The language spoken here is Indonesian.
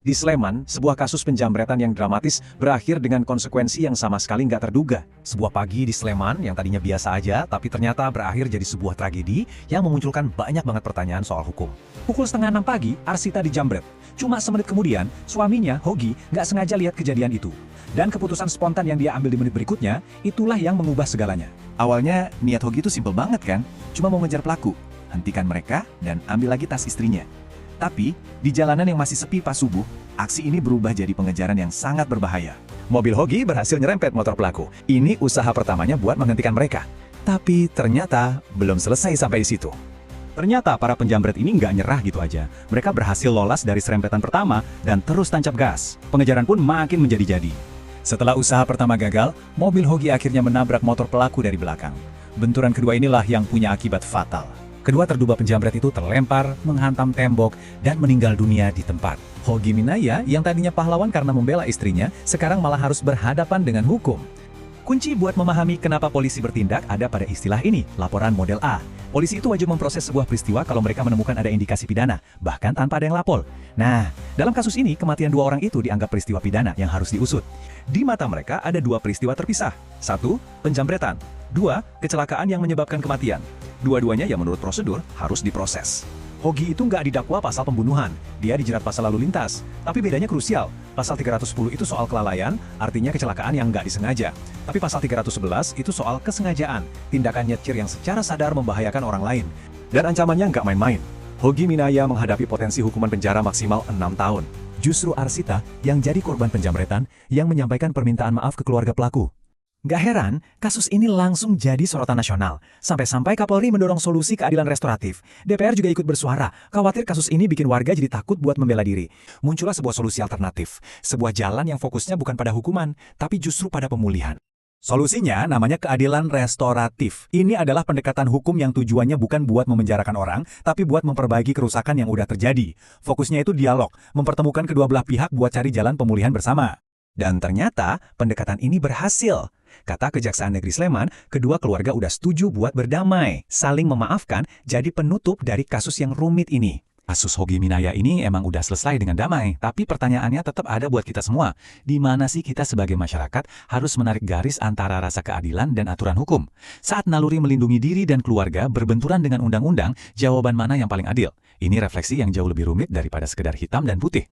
Di Sleman, sebuah kasus penjamretan yang dramatis berakhir dengan konsekuensi yang sama sekali nggak terduga. Sebuah pagi di Sleman yang tadinya biasa aja, tapi ternyata berakhir jadi sebuah tragedi yang memunculkan banyak banget pertanyaan soal hukum. Pukul 5:30 pagi, Arsita dijamret. Cuma semenit kemudian, suaminya, Hogi, nggak sengaja lihat kejadian itu. Dan keputusan spontan yang dia ambil di menit berikutnya, itulah yang mengubah segalanya. Awalnya, niat Hogi itu simpel banget kan? Cuma mau ngejar pelaku, hentikan mereka, dan ambil lagi tas istrinya. Tapi, di jalanan yang masih sepi pas subuh, aksi ini berubah jadi pengejaran yang sangat berbahaya. Mobil Hogi berhasil nyerempet motor pelaku. Ini usaha pertamanya buat menghentikan mereka. Tapi ternyata belum selesai sampai di situ. Ternyata para penjamret ini nggak nyerah gitu aja. Mereka berhasil lolos dari serempetan pertama dan terus tancap gas. Pengejaran pun makin menjadi-jadi. Setelah usaha pertama gagal, mobil Hogi akhirnya menabrak motor pelaku dari belakang. Benturan kedua inilah yang punya akibat fatal. Kedua terduga penjamret itu terlempar, menghantam tembok, dan meninggal dunia di tempat. Hogi Minaya, yang tadinya pahlawan karena membela istrinya, sekarang malah harus berhadapan dengan hukum. Kunci buat memahami kenapa polisi bertindak ada pada istilah ini, laporan model A. Polisi itu wajib memproses sebuah peristiwa kalau mereka menemukan ada indikasi pidana, bahkan tanpa ada yang lapor. Nah, dalam kasus ini, kematian dua orang itu dianggap peristiwa pidana yang harus diusut. Di mata mereka ada dua peristiwa terpisah. 1. Penjamretan. 2. Kecelakaan yang menyebabkan kematian. Dua-duanya yang menurut prosedur harus diproses. Hogi itu nggak didakwa pasal pembunuhan, dia dijerat pasal lalu lintas. Tapi bedanya krusial, pasal 310 itu soal kelalaian, artinya kecelakaan yang nggak disengaja. Tapi pasal 311 itu soal kesengajaan, tindakan nyetir yang secara sadar membahayakan orang lain. Dan ancamannya nggak main-main. Hogi Minaya menghadapi potensi hukuman penjara maksimal 6 tahun. Justru Arsita yang jadi korban penjamretan yang menyampaikan permintaan maaf ke keluarga pelaku. Gak heran, kasus ini langsung jadi sorotan nasional. Sampai-sampai Kapolri mendorong solusi keadilan restoratif. DPR juga ikut bersuara, khawatir kasus ini bikin warga jadi takut buat membela diri. Muncullah sebuah solusi alternatif. Sebuah jalan yang fokusnya bukan pada hukuman, tapi justru pada pemulihan. Solusinya namanya keadilan restoratif. Ini adalah pendekatan hukum yang tujuannya bukan buat memenjarakan orang, tapi buat memperbaiki kerusakan yang udah terjadi. Fokusnya itu dialog, mempertemukan kedua belah pihak buat cari jalan pemulihan bersama. Dan ternyata pendekatan ini berhasil. Kata Kejaksaan Negeri Sleman, kedua keluarga udah setuju buat berdamai, saling memaafkan, jadi penutup dari kasus yang rumit ini. Kasus Hogi Minaya ini emang udah selesai dengan damai, tapi pertanyaannya tetap ada buat kita semua. Di mana sih kita sebagai masyarakat harus menarik garis antara rasa keadilan dan aturan hukum? Saat naluri melindungi diri dan keluarga berbenturan dengan undang-undang, jawaban mana yang paling adil? Ini refleksi yang jauh lebih rumit daripada sekedar hitam dan putih.